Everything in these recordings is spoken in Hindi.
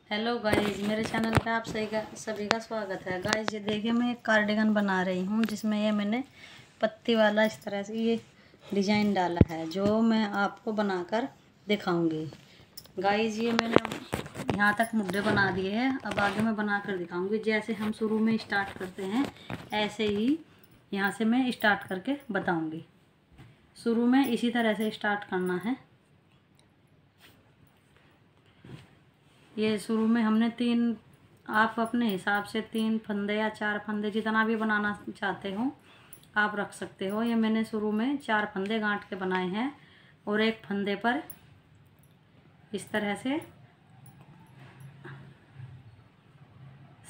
हेलो गाइस, मेरे चैनल पे आप सभी का स्वागत है। गाइस ये देखिए, मैं एक कार्डिगन बना रही हूँ जिसमें ये मैंने पत्ती वाला इस तरह से ये डिज़ाइन डाला है, जो मैं आपको बनाकर दिखाऊंगी। गाइस ये मैंने यहाँ तक मुड्ढे बना दिए हैं, अब आगे मैं बनाकर दिखाऊंगी। जैसे हम शुरू में स्टार्ट करते हैं ऐसे ही यहाँ से मैं स्टार्ट करके बताऊँगी। शुरू में इसी तरह से स्टार्ट करना है। ये शुरू में हमने तीन, आप अपने हिसाब से 3 फंदे या 4 फंदे जितना भी बनाना चाहते हो आप रख सकते हो। ये मैंने शुरू में 4 फंदे गांठ के बनाए हैं और एक फंदे पर इस तरह से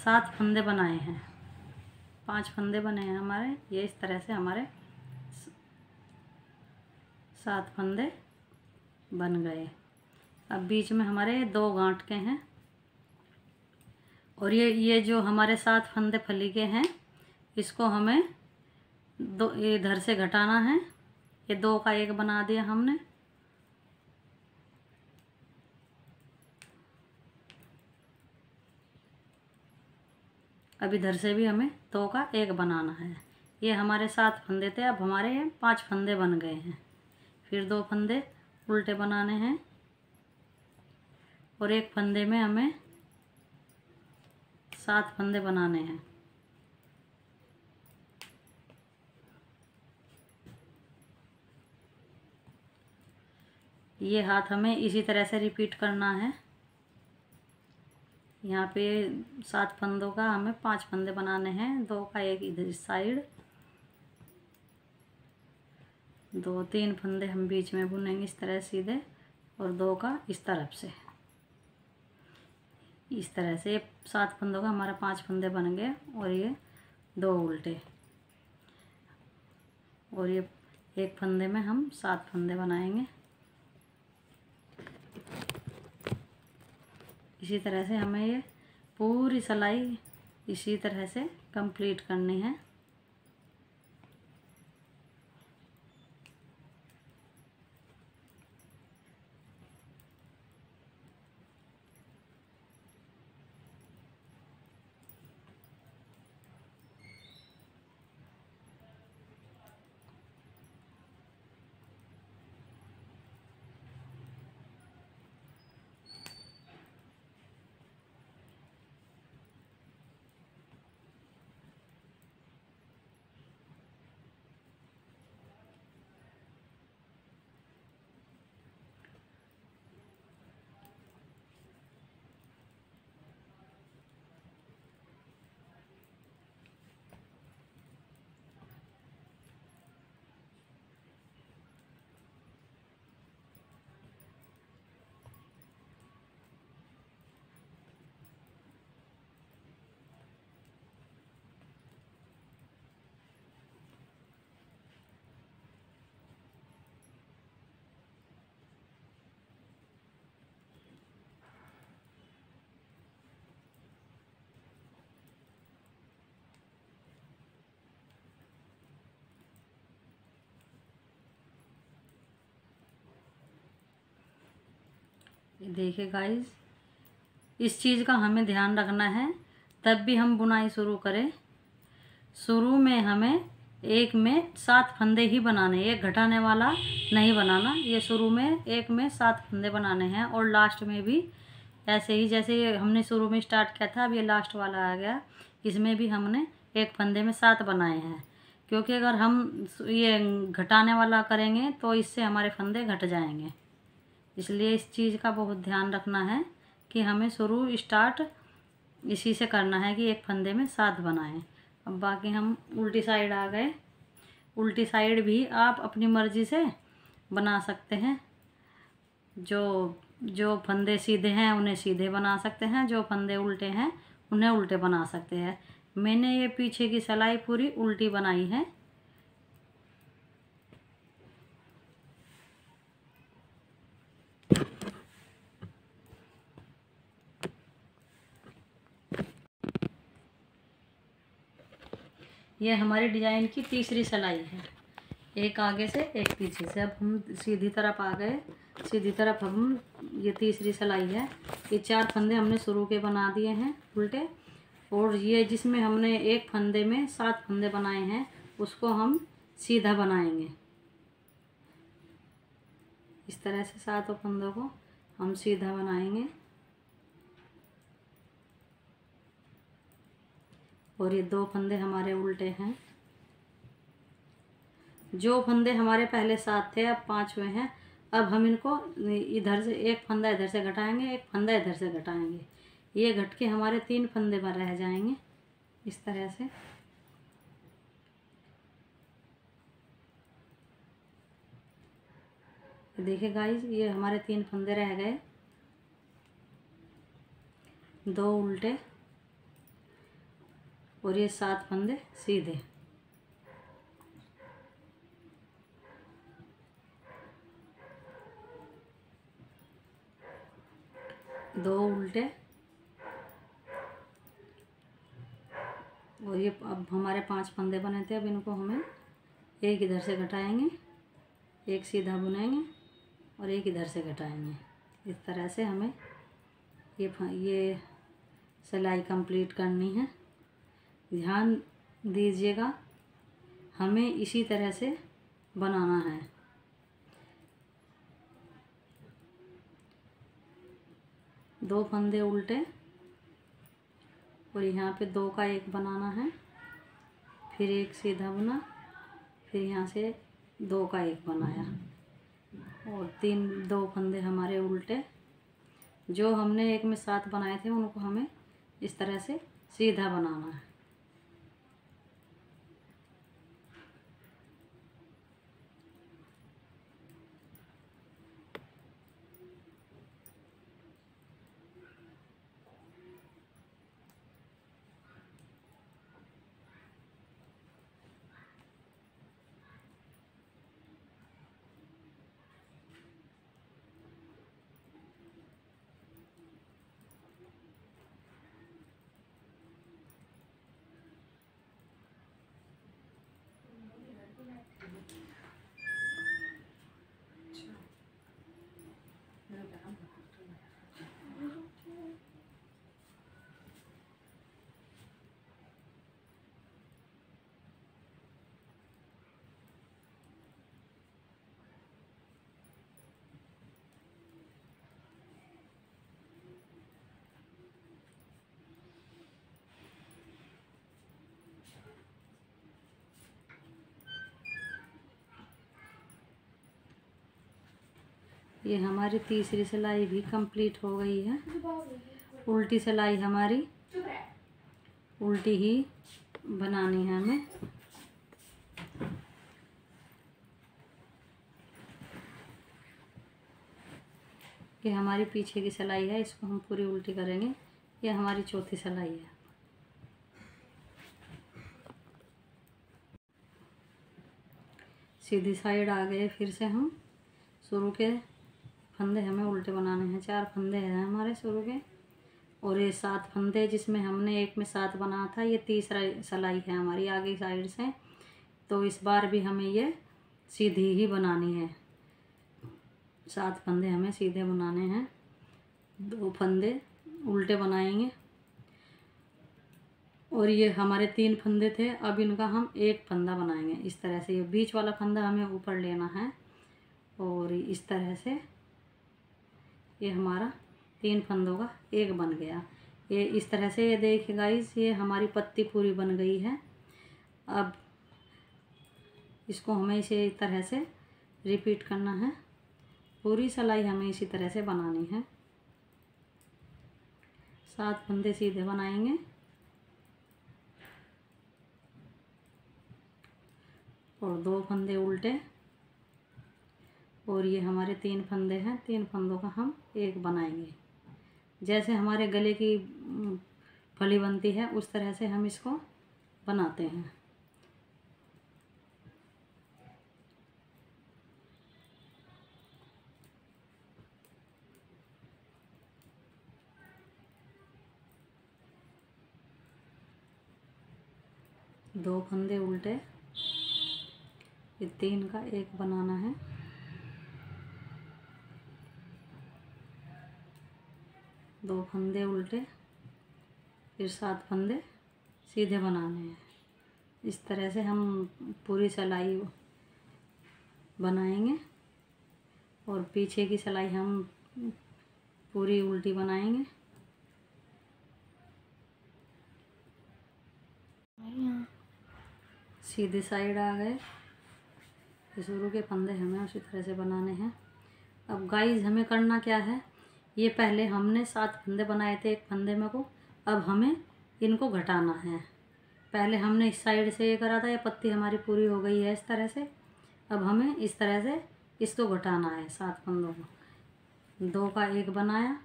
7 फंदे बनाए हैं। 5 फंदे बने हैं हमारे, ये इस तरह से हमारे 7 फंदे बन गए। अब बीच में हमारे 2 गांठ के हैं और ये जो हमारे 7 फंदे फली के हैं इसको हमें दो इधर से घटाना है। ये 2 का 1 बना दिया हमने। अब इधर से भी हमें 2 का 1 बनाना है। ये हमारे 7 फंदे थे, अब हमारे 5 फंदे बन गए हैं। फिर 2 फंदे उल्टे बनाने हैं और एक फंदे में हमें 7 फंदे बनाने हैं। ये हाथ हमें इसी तरह से रिपीट करना है। यहाँ पे 7 फंदों का हमें 5 फंदे बनाने हैं, 2 का 1 इधर साइड, 2-3 फंदे हम बीच में बुनेंगे इस तरह सीधे और 2 का इस तरफ से। इस तरह से 7 फंदों का हमारा 5 फंदे बन गए और ये 2 उल्टे और ये एक फंदे में हम 7 फंदे बनाएंगे। इसी तरह से हमें ये पूरी सिलाई इसी तरह से कंप्लीट करनी है। देखिए गाइस, इस चीज़ का हमें ध्यान रखना है तब भी हम बुनाई शुरू करें। शुरू में हमें एक में 7 फंदे ही बनाने, एक घटाने वाला नहीं बनाना। ये शुरू में एक में 7 फंदे बनाने हैं और लास्ट में भी ऐसे ही, जैसे ये हमने शुरू में स्टार्ट किया था, अब ये लास्ट वाला आ गया, इसमें भी हमने एक फंदे में 7 बनाए हैं। क्योंकि अगर हम ये घटाने वाला करेंगे तो इससे हमारे फंदे घट जाएंगे, इसलिए इस चीज़ का बहुत ध्यान रखना है कि हमें शुरू स्टार्ट इसी से करना है कि एक फंदे में 7 बनाएं। अब बाकी हम उल्टी साइड आ गए। उल्टी साइड भी आप अपनी मर्ज़ी से बना सकते हैं। जो फंदे सीधे हैं उन्हें सीधे बना सकते हैं, जो फंदे उल्टे हैं उन्हें उल्टे बना सकते हैं। मैंने ये पीछे की सिलाई पूरी उल्टी बनाई है। ये हमारी डिज़ाइन की तीसरी सिलाई है, एक आगे से एक पीछे से। अब हम सीधी तरफ आ गए, सीधी तरफ हम ये तीसरी सिलाई है, ये 4 फंदे हमने शुरू के बना दिए हैं उल्टे, और ये जिसमें हमने एक फंदे में 7 फंदे बनाए हैं उसको हम सीधा बनाएंगे। इस तरह से 7 फंदों को हम सीधा बनाएंगे। और ये 2 फंदे हमारे उल्टे हैं। जो फंदे हमारे पहले 7 थे अब 5 हुए हैं। अब हम इनको इधर से एक फंदा इधर से घटाएंगे, एक फंदा इधर से घटाएंगे। ये घट के हमारे 3 फंदे पर रह जाएंगे इस तरह से। देखिए गाइस, ये हमारे 3 फंदे रह गए, 2 उल्टे और ये 7 फंदे सीधे। दो उल्टे और ये अब हमारे 5 फंदे बने थे। अब इनको हमें एक इधर से घटाएंगे, एक सीधा बुनेंगे और एक इधर से घटाएंगे। इस तरह से हमें ये सिलाई कंप्लीट करनी है। ध्यान दीजिएगा, हमें इसी तरह से बनाना है। दो फंदे उल्टे और यहाँ पे 2 का एक बनाना है, फिर एक सीधा बुना, फिर यहाँ से 2 का एक बनाया और 2 फंदे हमारे उल्टे। जो हमने एक में 7 बनाए थे उनको हमें इस तरह से सीधा बनाना है। ये हमारी तीसरी सिलाई भी कंप्लीट हो गई है। उल्टी सिलाई हमारी उल्टी ही बनानी है हमें। ये हमारी पीछे की सिलाई है, इसको हम पूरी उल्टी करेंगे। ये हमारी चौथी सिलाई है। सीधी साइड आ गए, फिर से हम शुरू के फंदे हमें उल्टे बनाने हैं। 4 फंदे हैं हमारे शुरू के और ये 7 फंदे जिसमें हमने एक में 7 बनाया था। ये तीसरा सिलाई है हमारी आगे साइड से। तो इस बार भी हमें ये सीधी ही बनानी है। 7 फंदे हमें सीधे बनाने हैं, 2 फंदे उल्टे बनाएंगे और ये हमारे 3 फंदे थे। अब इनका हम एक फंदा बनाएंगे इस तरह से। ये बीच वाला फंदा हमें ऊपर लेना है और इस तरह से ये हमारा 3 फंदों का एक बन गया। ये इस तरह से, ये देखिए गाइस, ये हमारी पत्ती पूरी बन गई है। अब इसको हमें इसी तरह से रिपीट करना है। पूरी सिलाई हमें इसी तरह से बनानी है। 7 फंदे सीधे बनाएंगे और 2 फंदे उल्टे और ये हमारे 3 फंदे हैं। 3 फंदों का हम एक बनाएंगे। जैसे हमारे गले की फली बनती है उस तरह से हम इसको बनाते हैं। दो फंदे उल्टे, ये 3 का एक बनाना है। 2 फंदे उल्टे, फिर 7 फंदे सीधे बनाने हैं। इस तरह से हम पूरी सिलाई बनाएंगे और पीछे की सिलाई हम पूरी उल्टी बनाएंगे। सीधी साइड आ गए। शुरू के फंदे हमें उसी तरह से बनाने हैं। अब गाइस हमें करना क्या है, ये पहले हमने 7 फंदे बनाए थे एक फंदे में को, अब हमें इनको घटाना है। पहले हमने इस साइड से ये करा था, ये पत्ती हमारी पूरी हो गई है इस तरह से। अब हमें इस तरह से इसको घटाना है 7 फंदों को। 2 का 1 बनाया,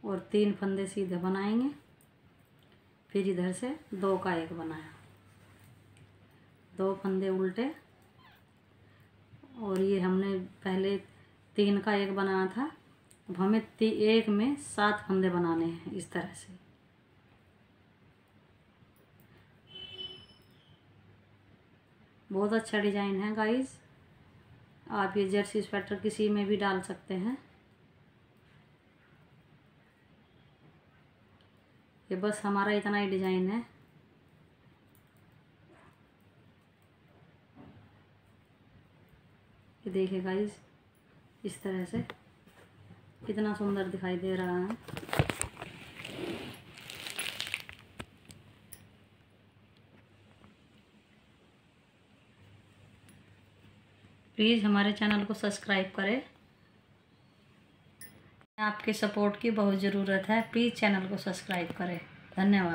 और 3 फंदे सीधे बनाएंगे, फिर इधर से 2 का 1 बनाया, 2 फंदे उल्टे, और ये हमने पहले 3 का 1 बनाया था। अब हमें 1 में 7 फंदे बनाने हैं इस तरह से। बहुत अच्छा डिजाइन है गाइस, आप ये जर्सी स्वेटर किसी में भी डाल सकते हैं। ये बस हमारा इतना ही डिजाइन है। ये देखिए गाइस, इस तरह से कितना सुंदर दिखाई दे रहा है। प्लीज़ हमारे चैनल को सब्सक्राइब करें, आपके सपोर्ट की बहुत ज़रूरत है। प्लीज़ चैनल को सब्सक्राइब करें। धन्यवाद।